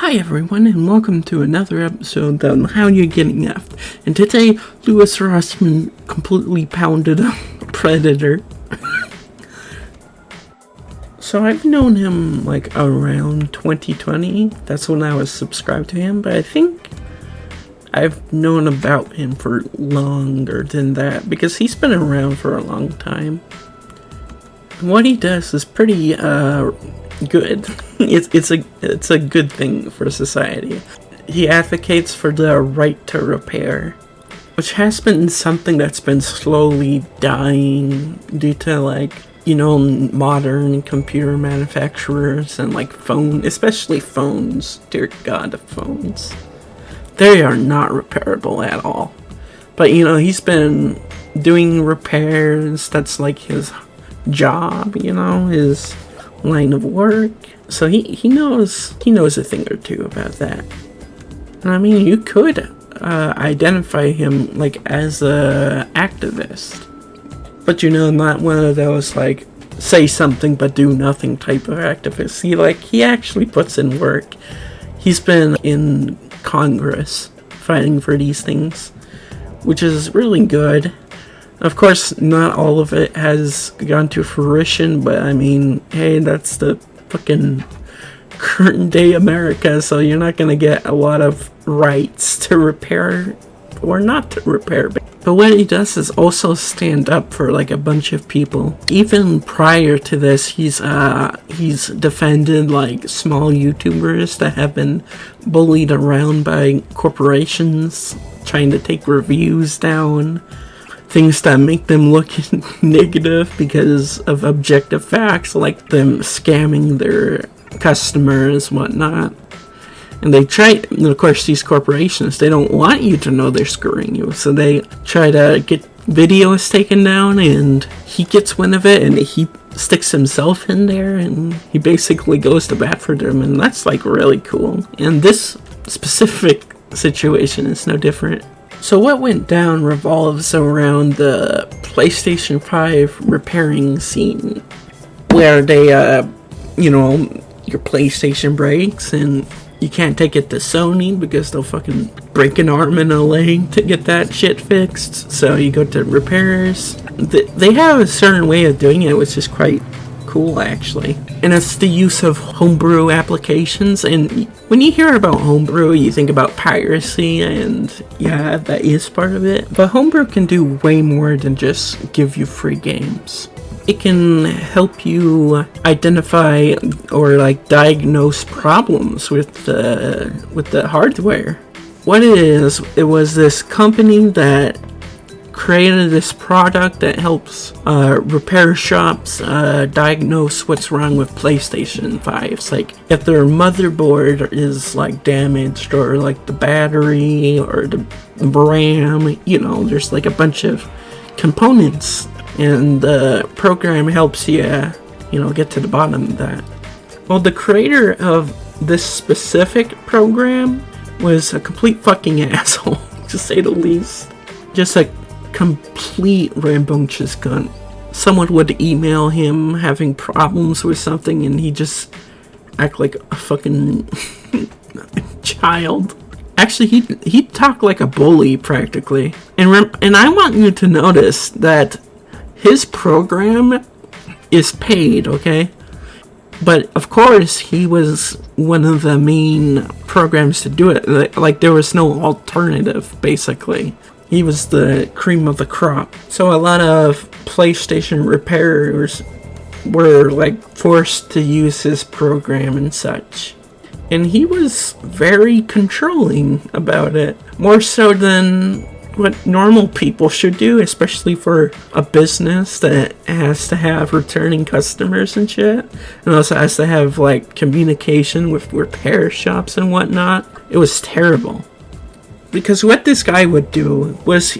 Hi everyone, and welcome to another episode on How You Getting Effed. And today, Louis Rossman completely pounded a predator. So I've known him like around 2020. That's when I was subscribed to him, but I think I've known about him for longer than that because he's been around for a long time. And what he does is pretty good. It's a good thing for society. He advocates for the right to repair, which has been something that's been slowly dying due to modern computer manufacturers and especially phones. Dear God, phones. They are not repairable at all. But he's been doing repairs. That's like his job, his line of work. So he knows a thing or two about that. And I mean, you could identify him as a activist, but not one of those say something but do nothing type of activists. He actually puts in work. He's been in Congress fighting for these things, which is really good. Of course, not all of it has gone to fruition, but I mean, hey, that's the fucking current day America, so you're not gonna get a lot of rights to repair or not to repair. But what he does is also stand up for a bunch of people. Even prior to this, he's defended small YouTubers that have been bullied around by corporations trying to take reviews down. Things that make them look negative because of objective facts, like them scamming their customers, whatnot. And they try, and of course, these corporations, they don't want you to know they're screwing you, so they try to get videos taken down, and he gets wind of it, and he sticks himself in there, and he basically goes to bat for them, and that's really cool. And this specific situation is no different. So what went down revolves around the PlayStation 5 repairing scene, where they, your PlayStation breaks and you can't take it to Sony because they'll fucking break an arm and a leg to get that shit fixed. So you go to repairers. They have a certain way of doing it, which is quite cool, actually. And it's the use of homebrew applications. And when you hear about homebrew, you think about piracy, and yeah, that is part of it. But homebrew can do way more than just give you free games. It can help you identify or diagnose problems with the hardware. What it was this company that created this product that helps repair shops diagnose what's wrong with PlayStation 5s. If their motherboard is damaged, or the battery or the RAM, there's a bunch of components, and the program helps you get to the bottom of that. Well, the creator of this specific program was a complete fucking asshole, to say the least. Just a complete rambunctious cunt. Someone would email him having problems with something, and he just act like a fucking child. Actually, he'd talk like a bully practically. And I want you to notice that his program is paid, okay? But of course, he was one of the main programs to do it. There was no alternative, basically. He was the cream of the crop. So a lot of PlayStation repairers were forced to use his program and such. And he was very controlling about it. More so than what normal people should do, especially for a business that has to have returning customers and shit. And also has to have communication with repair shops and whatnot. It was terrible. Because what this guy would do was,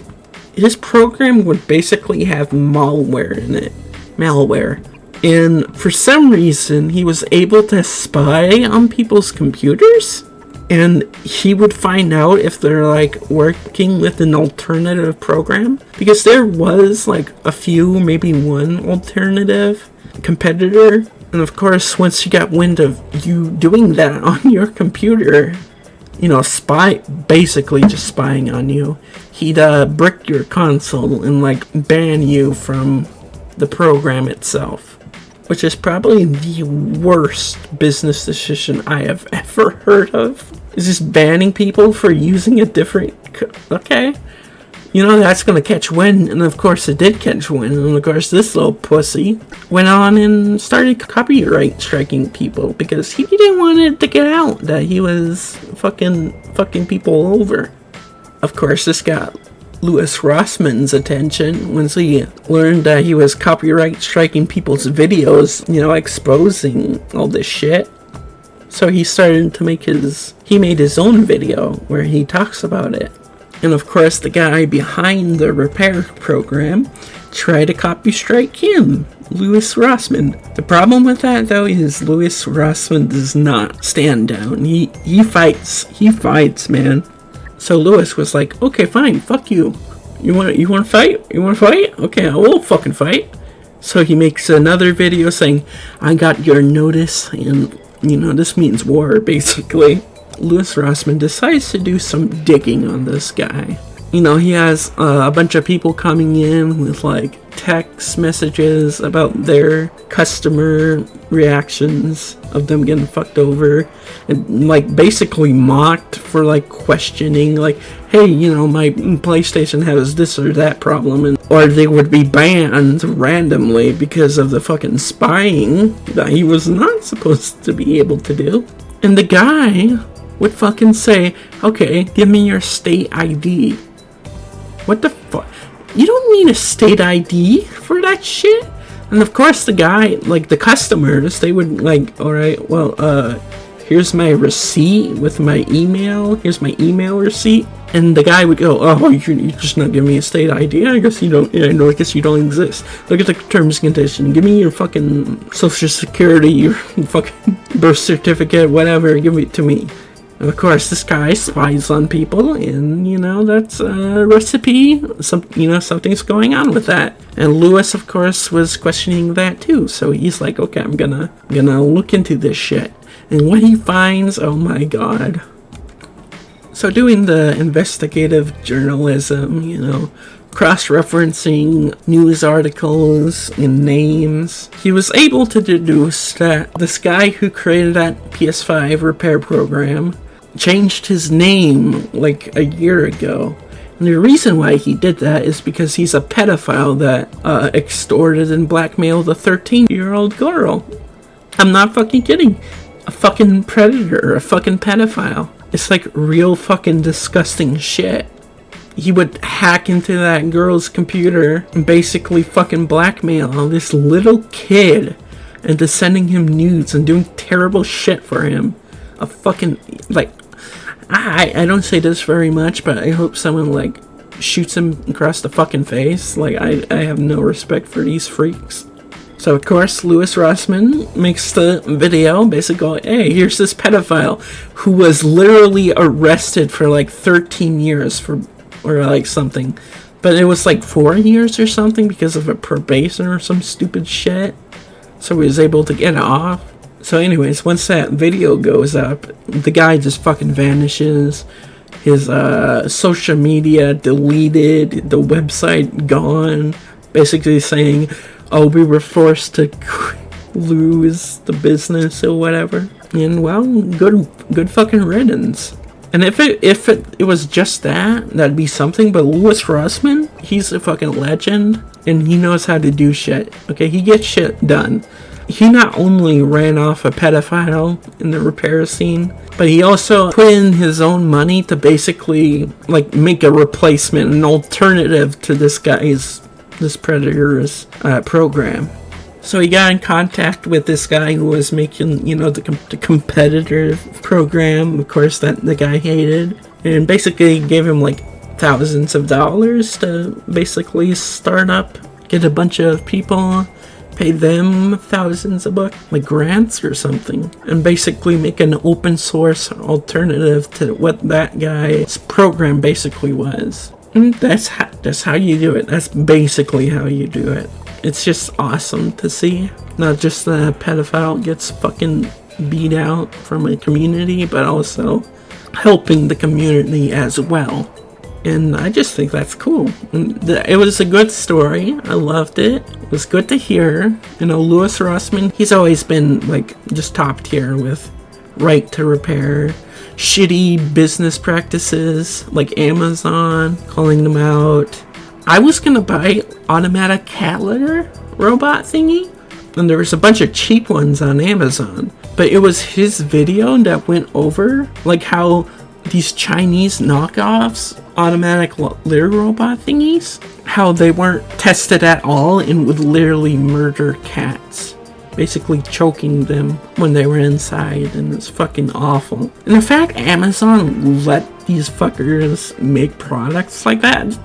his program would basically have malware in it. Malware. And for some reason, he was able to spy on people's computers. And he would find out if they're working with an alternative program. Because there was a few, maybe one alternative competitor And of course, once he got wind of you doing that on your computer, you know, basically just spying on you, he'd brick your console and like ban you from the program itself, which is probably the worst business decision I have ever heard of. Is just banning people for using a different okay, you know, that's gonna catch wind. And of course it did catch wind, and of course this little pussy went on and started copyright striking people because he didn't want it to get out that he was fucking people over. Of course this got Louis Rossman's attention once he learned that he was copyright striking people's videos, you know, exposing all this shit. So he started to he made his own video where he talks about it. And of course the guy behind the repair program tried to copy strike him, Louis Rossman. The problem with that though is Louis Rossman does not stand down. He fights, man. So Louis was like, okay, fine, fuck you. You want to fight? You want to fight? Okay, I will fucking fight. So he makes another video saying, I got your notice, and, you know, this means war, basically. Louis Rossman decides to do some digging on this guy. You know, he has a bunch of people coming in with, like, text messages about their customer reactions of them getting fucked over, and like basically mocked for like questioning, like, hey, you know, my PlayStation has this or that problem, and or they would be banned randomly because of the fucking spying that he was not supposed to be able to do. And the guy would fucking say, okay, give me your state ID. What the fuck? You don't need a state ID for that shit? And of course the guy, like the customers, they would like, alright, well, here's my receipt with my email. Here's my email receipt. And the guy would go, oh, you're just not giving me a state ID? I guess you don't, yeah, no, I guess you don't exist. Look at the terms and conditions. Give me your fucking social security, your fucking birth certificate, whatever, give it to me. And of course, this guy spies on people, and, you know, that's a recipe. Something's going on with that. And Louis, of course, was questioning that too. So he's like, okay, I'm gonna look into this shit. And what he finds, oh my god. So doing the investigative journalism, you know, cross-referencing news articles and names, he was able to deduce that this guy who created that PS5 repair program changed his name like a year ago. And the reason why he did that is because he's a pedophile that extorted and blackmailed a 13-year-old girl. I'm not fucking kidding. A fucking predator, a fucking pedophile. It's like real fucking disgusting shit. He would hack into that girl's computer and basically fucking blackmail this little kid into sending him nudes and doing terrible shit for him. A fucking, like, I don't say this very much, but I hope someone, like, shoots him across the fucking face. Like, I have no respect for these freaks. So, of course, Louis Rossman makes the video, basically, hey, here's this pedophile who was literally arrested for, like, 13 years for, or, like, something. But it was, like, 4 years or something because of a probation or some stupid shit. So he was able to get off. So anyways, once that video goes up, the guy just fucking vanishes. His social media deleted, the website gone, basically saying, oh, we were forced to lose the business or whatever. And well, good fucking riddance. And if it was just that, that'd be something. But Louis Rossman, he's a fucking legend, and he knows how to do shit. Okay, he gets shit done. He not only ran off a pedophile in the repair scene, but he also put in his own money to basically, like, make a replacement, an alternative to this predator's program. So he got in contact with this guy who was making, you know, the competitor program, of course, that the guy hated, and basically gave him, like, thousands of dollars to basically start up, get a bunch of people, pay them thousands of bucks, like grants or something, and basically make an open source alternative to what that guy's program basically was. And that's how you do it. That's basically how you do it. it's just awesome to see. Not just the pedophile gets fucking beat out from a community, but also helping the community as well. And I just think that's cool. And it was a good story. I loved it. It was good to hear. You know, Louis Rossmann, he's always been like just top tier with right to repair, shitty business practices like Amazon, calling them out. I was gonna buy automatic cat litter robot thingy, and there was a bunch of cheap ones on Amazon, but it was his video that went over like how these Chinese knockoffs automatic litter robot thingies, how they weren't tested at all and would literally murder cats, basically choking them when they were inside, and it's fucking awful. And the fact Amazon let these fuckers make products like that,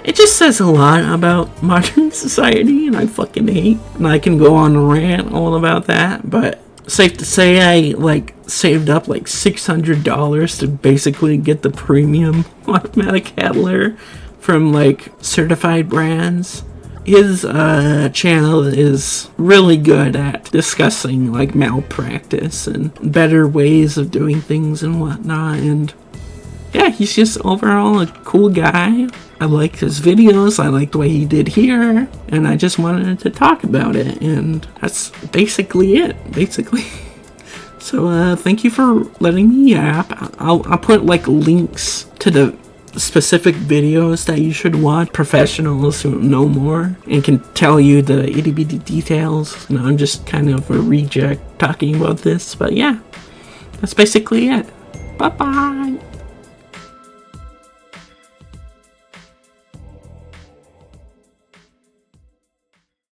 it just says a lot about modern society, and I fucking hate. And I can go on a rant all about that, but safe to say I like saved up like $600 to basically get the premium automatic cat litter from like certified brands. His channel is really good at discussing like malpractice and better ways of doing things and whatnot, and yeah, he's just overall a cool guy. I like his videos, I like the way he did here, and I just wanted to talk about it, and that's basically it, So thank you for letting me yap. I'll put like links to the specific videos that you should watch, professionals who know more and can tell you the itty bitty details. And I'm just kind of a reject talking about this, but yeah, that's basically it. Bye bye.